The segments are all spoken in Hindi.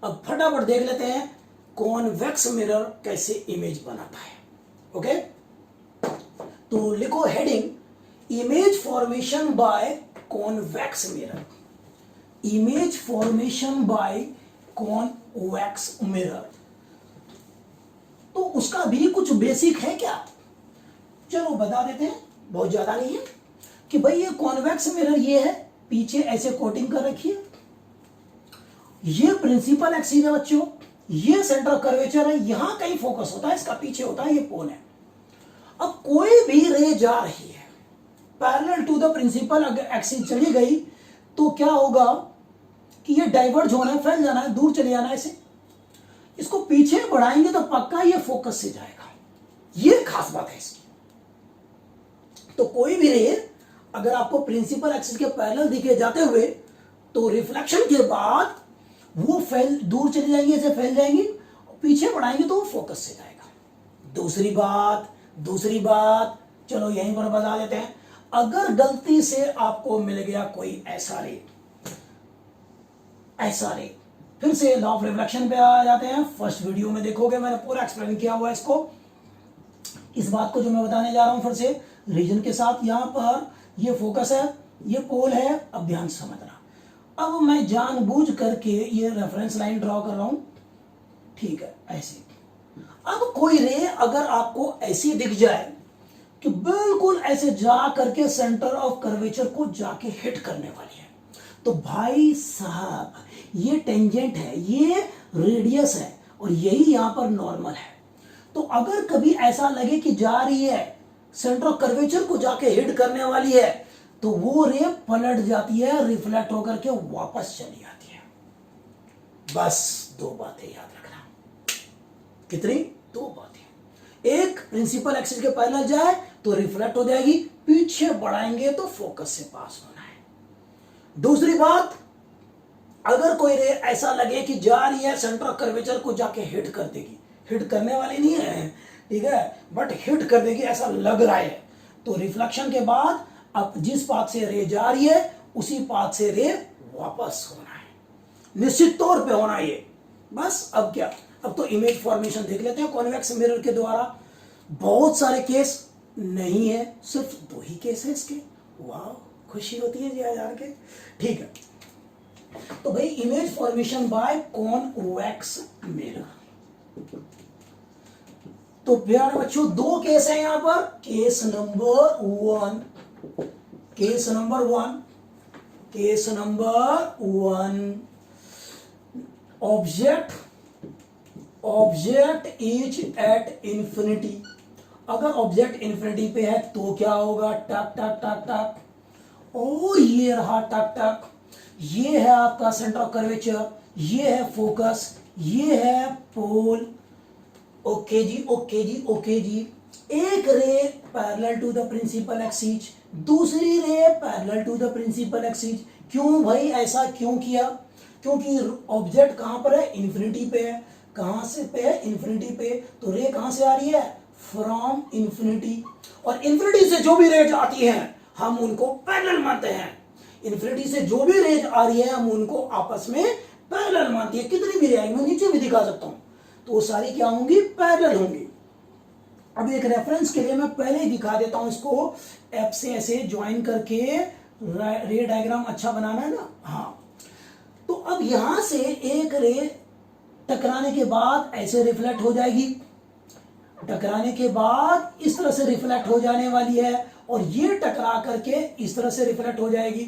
अब फटाफट देख लेते हैं कॉन्वेक्स मिरर कैसे इमेज बनाता है। ओके, तो लिखो heading image formation by convex mirror. Image formation by convex mirror, तो उसका भी कुछ बेसिक है क्या? चलो बता देते हैं, बहुत ज्यादा नहीं है कि भाई ये कॉन्वेक्स मिरर ये है, पीछे ऐसे कोटिंग कर रखी है, ये प्रिंसिपल एक्सिस है बच्चों, ये सेंटर कर्वेचर है, यहां कहीं फोकस होता है, इसका पीछे होता है, ये पोल है। अब कोई भी रे जा रही है parallel to the principal axis चली गई तो क्या होगा कि ये डाइवर्ज होना है, फैल जाना है, दूर चले जाना है, इसे इसको पीछे बढ़ाएंगे तो पक्का ये फोकस से जाएगा। ये खास बात है इसकी। तो कोई भी रे अगर आपको प्रिंसिपल एक्सिस के पैरेलल दिखे जाते हुए तो रिफ्लेक्शन के बाद वो फैल दूर चली जाएंगी, ऐसे फैल जाएंगी, पीछे बढ़ाएंगे तो वो फोकस से जाएगा। दूसरी बात चलो यहीं पर बता देते हैं, अगर गलती से आपको मिल गया कोई ऐसा रे, फिर से लॉ ऑफ रिफ्लेक्शन पे आ जाते हैं। फर्स्ट वीडियो में देखोगे मैंने पूरा एक्सप्लेन किया हुआ है इसको, इस बात को जो मैं बताने जा रहा हूं फिर से रीजन के साथ। यहां पर ये फोकस है, ये पोल है, अब ध्यान से समझना। अब मैं जानबूझ करके ये रेफरेंस लाइन ड्रॉ कर रहा हूं, ठीक है, ऐसे। अब कोई रे अगर आपको ऐसी दिख जाए कि बिल्कुल ऐसे जा करके सेंटर ऑफ कर्वेचर को जाके हिट करने वाली है, तो भाई साहब ये टेंजेंट है, ये रेडियस है और यही यहां पर नॉर्मल है। तो अगर कभी ऐसा लगे कि जा रही है सेंटर ऑफ कर्वेचर को जाके हिट करने वाली है, तो वो रे पलट जाती है, रिफ्लेक्ट होकर के वापस चली जाती है। बस दो बातें याद रखना। कितनी? दो बातें। एक, प्रिंसिपल एक्सिस के पैरेलल जाए तो रिफ्लेक्ट हो जाएगी, पीछे बढ़ाएंगे तो फोकस से पास होना है। दूसरी बात, अगर कोई रे ऐसा लगे कि जा रही है सेंटर ऑफ कर्वेचर को जाके हिट कर देगी, हिट करने वाली नहीं है, ठीक है, बट हिट कर देगी ऐसा लग रहा है, तो रिफ्लेक्शन के बाद अब जिस पाथ से रे जा रही है उसी पाथ से रे वापस होना है, निश्चित तौर पे होना है ये। बस अब क्या, अब तो इमेज फॉर्मेशन देख लेते हैं कॉन्वेक्स मिरर के द्वारा। बहुत सारे केस नहीं है, सिर्फ दो ही केस है इसके। वाह, खुशी होती है जी यार के। ठीक है, तो भाई image formation by convex mirror, तो प्यारे बच्चों दो केस है यहां पर। Case number one, object is at infinity. अगर ऑब्जेक्ट इंफिनिटी पे है तो क्या होगा? टक टक टक टक, और ये रहा टक टक, ये है आपका सेंटर ऑफ कर्वेचर, ये है फोकस, ये है पोल। ओके जी। एक ray parallel to the principal axis, दूसरी ray parallel to the principal axis. क्यों भाई ऐसा क्यों किया? क्योंकि ऑब्जेक्ट कहां पर है? इंफिनिटी पे है। कहां से पे है? इंफिनिटी पे। तो रे कहां से आ रही है? From infinity. और इंफिनिटी से जो भी रेज आती है हम उनको पैरेलल मानते हैं। इंफिनिटी से जो भी रेज आ रही है हम उनको आपस में पैरेलल मानते हैं। कितनी भी रे आएंगी, मैं नीचे भी दिखा सकता हूं, तो वो सारी क्या होंगी? पैरेलल होंगी। अब एक रेफरेंस के लिए मैं पहले ही दिखा देता हूं इसको, एफ से ऐसे ज्वाइन करके रे डायग्राम अच्छा बनाना है ना। हाँ, तो अब यहां से एक रे टकराने के बाद ऐसे रिफ्लेक्ट हो जाएगी, टकराने के बाद इस तरह से रिफ्लेक्ट हो जाने वाली है, और ये टकरा करके इस तरह से रिफ्लेक्ट हो जाएगी।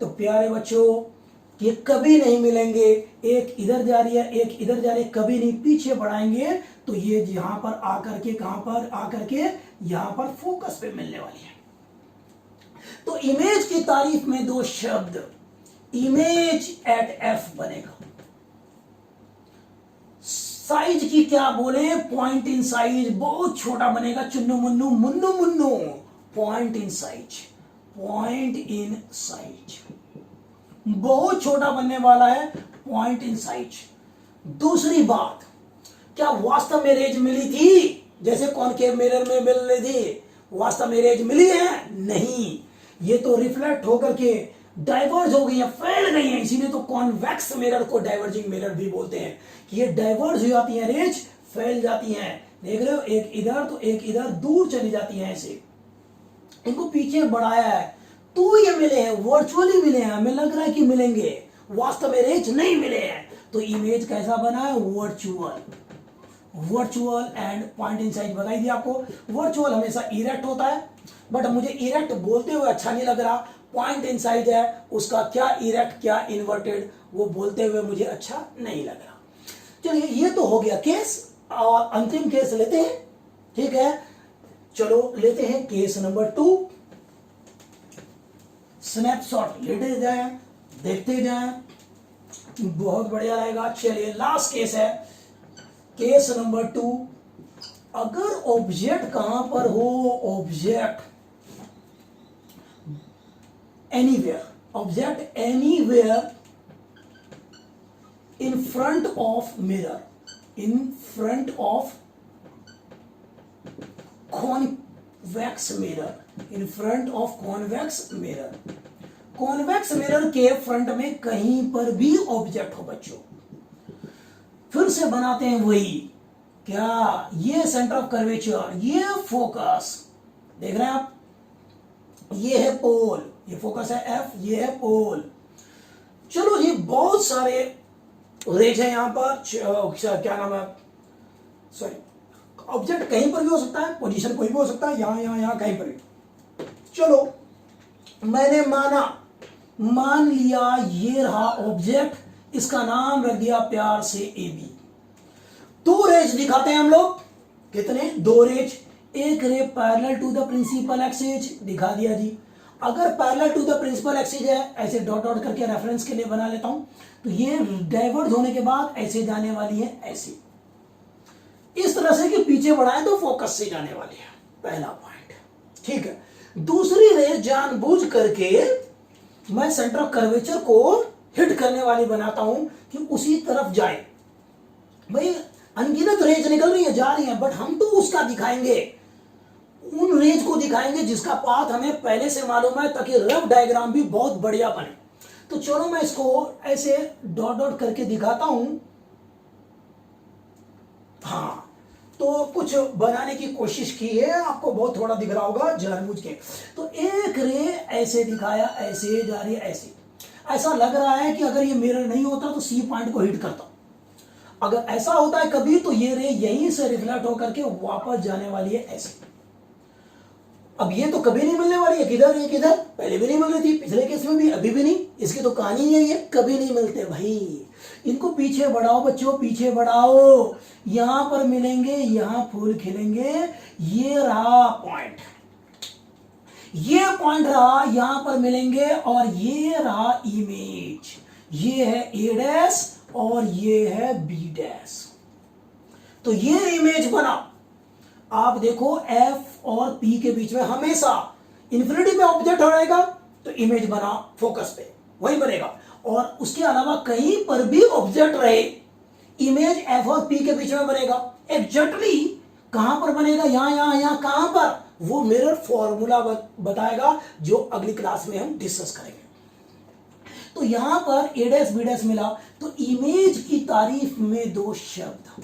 तो प्यारे बच्चों ये कभी नहीं मिलेंगे, एक इधर जा रही है एक इधर जा रही है, कभी नहीं। पीछे बढ़ाएंगे तो ये यहां पर आकर के कहां पर आकर के यहां पर फोकस पे मिलने वाली है। तो इमेज की तारीफ में दो शब्द, इमेज एट एफ बनेगा। साइज की क्या बोले? पॉइंट इन साइज, बहुत छोटा बनेगा, Chunnu Munnu Munnu Munnu, point in size, point in size बहुत छोटा बनने वाला है, पॉइंट इन साइज। दूसरी बात, क्या वास्तव में रेज मिली थी जैसे कॉनकेव मिरर में मिल रही थी? वास्तव में रेज मिली है? नहीं, ये तो रिफ्लेक्ट होकर के डाइवर्ज हो गई है, फैल गई है, इसीलिए तो कॉन्वेक्स मिरर को डाइवर्जिंग मिरर भी बोलते हैं कि ये डाइवर्ज हो जाती है, रेज फैल जाती हैं। देख रहे हो, एक इधर तो एक इधर दूर चली जाती है, ऐसे इनको पीछे बढ़ाया है तो ये मिले हैं, वर्चुअली मिले हैं, हमें लग रहा है कि मिलेंगे, वास्तव में रेज नहीं मिले हैं। तो इमेज कैसा बना है, virtual. Virtual and point in size बताई दी आपको। वर्चुअल हमेशा इरेक्ट होता है, बट मुझे इरेक्ट बोलते हुए अच्छा नहीं लग रहा। पॉइंट इन साइज है, उसका क्या इरेक्ट क्या इन्वर्टेड वो बोलते हुए मुझे अच्छा नहीं लग रहा। चलिए, ये तो हो गया केस, और अंतिम केस लेते हैं, ठीक है। चलो लेते हैं केस नंबर 2। स्नैपशॉट लेते जाएं, देखते जाएं, बहुत बढ़िया रहेगा। चलिए, लास्ट केस है, केस नंबर 2। अगर ऑब्जेक्ट कहां पर हो, object anywhere, object anywhere in front of mirror, in front of convex mirror, in front of convex mirror, convex mirror के फ्रंट में कहीं पर भी ऑब्जेक्ट हो बच्चों। फिर से बनाते हैं वही, क्या ये सेंटर ऑफ कर्वेचर, ये फोकस, देख रहे हैं आप, ये है पोल, ये फोकस है एफ, ये है पोल। चलो जी, बहुत सारे रेज है यहां पर, क्या नाम है, सॉरी, ऑब्जेक्ट कहीं पर भी हो सकता है, पोजीशन कोई भी हो सकता है, यहां यहां यहां कहीं पर भी। चलो, मैंने मान लिया ये रहा ऑब्जेक्ट, इसका नाम रख दिया प्यार से ए बी। 2 रेज दिखाते हैं हम लोग, कितने, 2 रेज। एक ray parallel to the principal axis दिखा दिया जी। अगर parallel to the principal axis है, ऐसे डॉट डॉट करके रेफरेंस के लिए बना लेता हूं, तो ये डाइवर्ज होने के बाद ऐसे जाने वाली है, ऐसे इस तरह से कि पीछे बढ़ाए तो फोकस से जाने वाली है, पहला पॉइंट, ठीक है। दूसरी रेज जानबूझ करके मैं सेंटर ऑफ कर्वेचर को हिट करने वाली बनाता हूं कि उसी तरफ जाए। भाई अनगिनत रेज निकल रही है, जा रही है, बट हम तो उसका दिखाएंगे, उन रेज को दिखाएंगे जिसका पाथ हमें पहले से मालूम है, ताकि रफ डायग्राम भी बहुत बढ़िया बने। तो चलो मैं इसको ऐसे डॉट डॉट करके दिखाता हूं। हाँ, तो कुछ बनाने की कोशिश की है, आपको बहुत थोड़ा दिख रहा होगा जानबूझ के। तो एक रे ऐसे दिखाया, ऐसे जा रही है, ऐसे, ऐसा लग रहा है कि अगर ये मिरर नहीं होता तो सी पॉइंट को हिट करता। अगर ऐसा होता है कभी, तो ये रे यहीं से रिफ्लेक्ट होकर के वापस जाने वाली है, ऐसे। अब ये तो कभी नहीं मिलने वाली है, किधर है, किधर, पहले भी नहीं मिल रही थी, पिछले केस में भी, अभी भी नहीं। इसकी तो कहानी यही है, कभी नहीं मिलते भाई। इनको पीछे बढ़ाओ बच्चों, पीछे बढ़ाओ, यहां पर मिलेंगे, यहां फूल खिलेंगे। ये रहा पॉइंट, ये पॉइंट रहा, यहां पर मिलेंगे, और ये रहा इमेज, ये है ए डैश और ये है बी डैश। तो ये इमेज बना। आप देखो, एफ और पी के बीच में हमेशा इन्फिनिटी में ऑब्जेक्ट रहेगा, तो इमेज बना फोकस पे, वही बनेगा। और उसके अलावा कहीं पर भी ऑब्जेक्ट रहे, इमेज एफ और पी के बीच में बनेगा। एग्जैक्टली कहां पर बनेगा, यहां यहां यहां, कहां पर, वो मिरर फॉर्मूला बताएगा, जो अगली क्लास में हम डिस्कस करेंगे। तो यहां पर ए डैश बी डैश मिला, तो इमेज की तारीफ में 2 शब्द,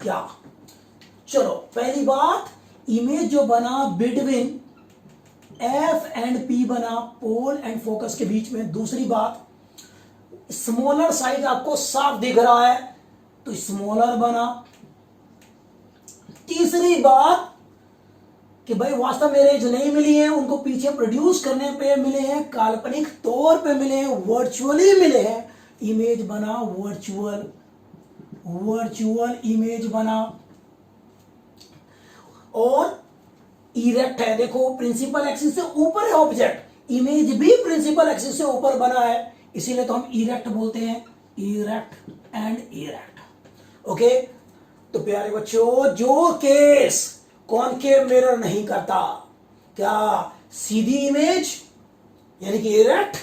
क्या, चलो पहली बात, इमेज जो बना बिटवीन एफ एंड पी बना, पोल एंड फोकस के बीच में। दूसरी बात, स्मॉलर साइज आपको साफ दिख रहा है, तो स्मॉलर बना। तीसरी बात कि भाई वास्तव में रेज नहीं मिली है, उनको पीछे प्रोड्यूस करने पे मिले हैं, काल्पनिक तौर पे मिले हैं, वर्चुअली मिले हैं, इमेज बना वर्चुअल, वर्चुअल इमेज बना। और इरेक्ट है, देखो प्रिंसिपल एक्सिस से ऊपर है ऑब्जेक्ट, इमेज भी प्रिंसिपल एक्सिस से ऊपर बना है, इसीलिए तो हम इरेक्ट बोलते हैं, इरेक्ट एंड इरेक्ट। ओके, तो प्यारे बच्चों, जो केस कॉनकेव मिरर नहीं करता, क्या सीधी इमेज यानी कि इरेक्ट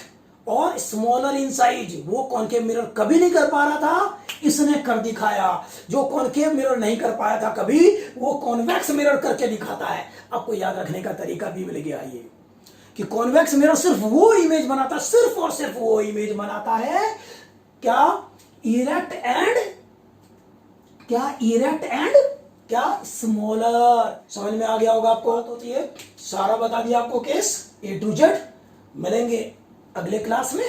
और स्मॉलर इन साइज, वो कॉनकेव मिरर कभी नहीं कर पा रहा था, इसने कर दिखाया। जो कॉनकेव मिरर नहीं कर पाया था कभी, वो कॉन्वेक्स मिरर करके दिखाता है। आपको याद रखने का तरीका भी मिल गया ये, कि कॉन्वेक्स मिरर सिर्फ वो इमेज बनाता है, सिर्फ और सिर्फ वो इमेज बनाता है क्या, इरेक्ट एंड क्या, स्मॉलर। समझ में आ गया होगा आपको। तो ये सारा बता दिया आपको केस A to Z। मिलेंगे अगले क्लास में।